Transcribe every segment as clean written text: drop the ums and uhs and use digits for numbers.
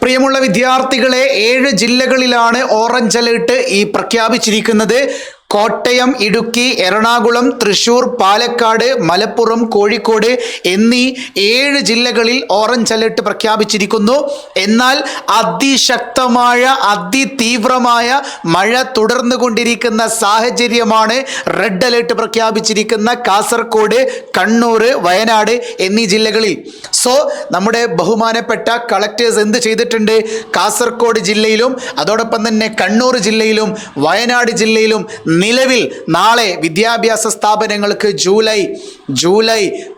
പ്രിയമുള്ള വിദ്യാർത്ഥികളെ, 7 ജില്ലകളിലാണ് ഓറഞ്ച് അലേർട്ട് പ്രഖ്യാപിച്ചിരിക്കുന്നത്. കോട്ടയം, ഇടുക്കി, എറണാകുളം, തൃശൂർ, പാലക്കാട്, മലപ്പുറം, കോഴിക്കോട് എന്നീ 7 ജില്ലകളിൽ ഓറഞ്ച് അലേർട്ട് പ്രഖ്യാപിച്ചിരിക്കുന്നു. എന്നാൽ അതിശക്തമായ അതിതീവ്രമായ മഴ തുടർന്നുകൊണ്ടിരിക്കുന്ന സാഹചര്യമാണ് റെഡ് അലേർട്ട് പ്രഖ്യാപിച്ചിരിക്കുന്ന കാസർഗോഡ്, കണ്ണൂർ, വയനാട് എന്നീ ജില്ലകളിൽ. സോ നമ്മുടെ ബഹുമാനപ്പെട്ട കളക്ടേഴ്സ് എന്ത് ചെയ്തിട്ടുണ്ട്? കാസർഗോഡ് ജില്ലയിലും അതോടൊപ്പം തന്നെ കണ്ണൂർ ജില്ലയിലും വയനാട് ജില്ലയിലും നിലവിൽ നാളെ വിദ്യാഭ്യാസ സ്ഥാപനങ്ങൾക്ക് ജൂലൈ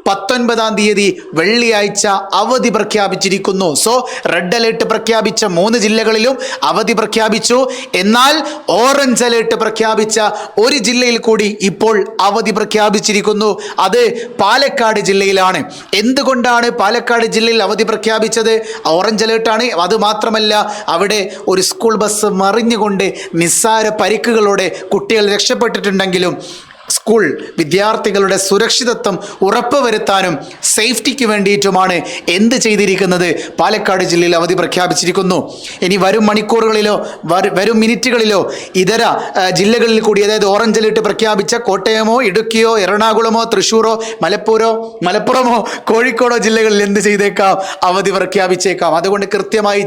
19-ാം തീയതി വെള്ളിയാഴ്ച അവധി പ്രഖ്യാപിച്ചിരിക്കുന്നു. സോ റെഡ് അലേർട്ട് പ്രഖ്യാപിച്ച 3 ജില്ലകളിലും അവധി പ്രഖ്യാപിച്ചു. എന്നാൽ ഓറഞ്ച് അലേർട്ട് പ്രഖ്യാപിച്ച ഒരു ജില്ലയിൽ കൂടി ഇപ്പോൾ അവധി പ്രഖ്യാപിച്ചിരിക്കുന്നു. അത് പാലക്കാട് ജില്ലയിലാണ്. എന്തുകൊണ്ടാണ് പാലക്കാട് ജില്ലയിൽ അവധി പ്രഖ്യാപിച്ചത്? ഓറഞ്ച് അലേർട്ടാണ്. അതുമാത്രമല്ല, അവിടെ ഒരു സ്കൂൾ ബസ് മറിഞ്ഞുകൊണ്ട് നിസ്സാര പരിക്കുകളോടെ കുട്ടികൾ രക്ഷപ്പെട്ടിട്ടുണ്ടെങ്കിലും സ്കൂൾ വിദ്യാർത്ഥികളുടെ സുരക്ഷിതത്വം ഉറപ്പുവരുത്താനും സേഫ്റ്റിക്ക് വേണ്ടിയിട്ടുമാണ് എന്ത് ചെയ്തിരിക്കുന്നത്? പാലക്കാട് ജില്ലയിൽ അവധി പ്രഖ്യാപിച്ചിരിക്കുന്നു. ഇനി വരും മണിക്കൂറുകളിലോ വരും മിനിറ്റുകളിലോ ഇതര ജില്ലകളിൽ കൂടി, അതായത് ഓറഞ്ച് അലേർട്ട് പ്രഖ്യാപിച്ച കോട്ടയമോ, ഇടുക്കിയോ, എറണാകുളമോ, തൃശ്ശൂരോ, മലപ്പുറമോ, കോഴിക്കോടോ ജില്ലകളിൽ എന്ത് ചെയ്തേക്കാം? അവധി പ്രഖ്യാപിച്ചേക്കാം. അതുകൊണ്ട് കൃത്യമായി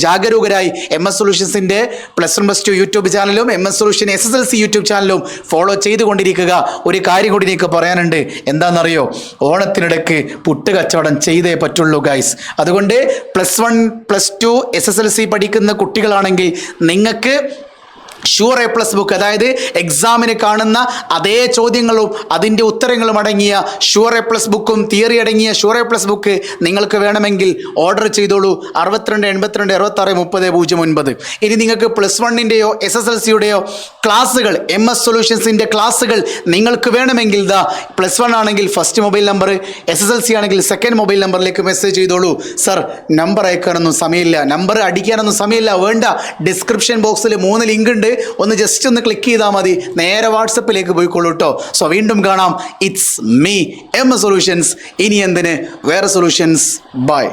ജാഗരൂകരായി MS സൊല്യൂഷൻസിൻ്റെ +1 +2 യൂട്യൂബ് ചാനലും MS സൊല്യൂഷൻ SSLC യൂട്യൂബ് ചാനലും ഫോളോ ചെയ്തുകൊണ്ടിരിക്കുക. ഒരു കാര്യം കൂടി എനിക്ക് പറയാനുണ്ട്. എന്താണെന്നറിയോ? ഓണത്തിനിടയ്ക്ക് പുട്ട് കച്ചവടം ചെയ്തേ പറ്റുള്ളൂ ഗൈസ്. അതുകൊണ്ട് +1 +2 SSLC പഠിക്കുന്ന കുട്ടികളാണെങ്കിൽ നിങ്ങൾക്ക് ഷുവർ A+ ബുക്ക്, അതായത് എക്സാമിന് കാണുന്ന അതേ ചോദ്യങ്ങളും അതിൻ്റെ ഉത്തരങ്ങളും അടങ്ങിയ ഷുവർ A+ ബുക്കും തിയറി അടങ്ങിയ ഷുവർ A+ ബുക്ക് നിങ്ങൾക്ക് വേണമെങ്കിൽ ഓർഡർ ചെയ്തോളൂ. 62 82 66 30 09. ഇനി നിങ്ങൾക്ക് +1-ൻ്റെയോ SSLC-യുടെയോ ക്ലാസ്സുകൾ, MS സൊല്യൂഷൻസിൻ്റെ ക്ലാസ്സുകൾ നിങ്ങൾക്ക് വേണമെങ്കിൽ +1 ആണെങ്കിൽ ഫസ്റ്റ് മൊബൈൽ നമ്പർ, SSLC ആണെങ്കിൽ സെക്കൻഡ് മൊബൈൽ നമ്പറിലേക്ക് മെസ്സേജ് ചെയ്തോളൂ. സർ, നമ്പർ അയക്കാനൊന്നും സമയമില്ല, നമ്പർ അടിക്കാനൊന്നും സമയമില്ല, വേണ്ട. ഡിസ്ക്രിപ്ഷൻ ബോക്സിൽ 3 ലിങ്ക് ഉണ്ട്. ഒന്ന് ജസ്റ്റ് ഒന്ന് ക്ലിക്ക് ചെയ്താൽ മതി, നേരെ വാട്സപ്പിലേക്ക് പോയിക്കോളൂ കേട്ടോ. സോ വീണ്ടും കാണാം. It's me MS solutions. ഇനി എന്തിന് വേറെ സൊല്യൂഷൻസ്. ബൈ.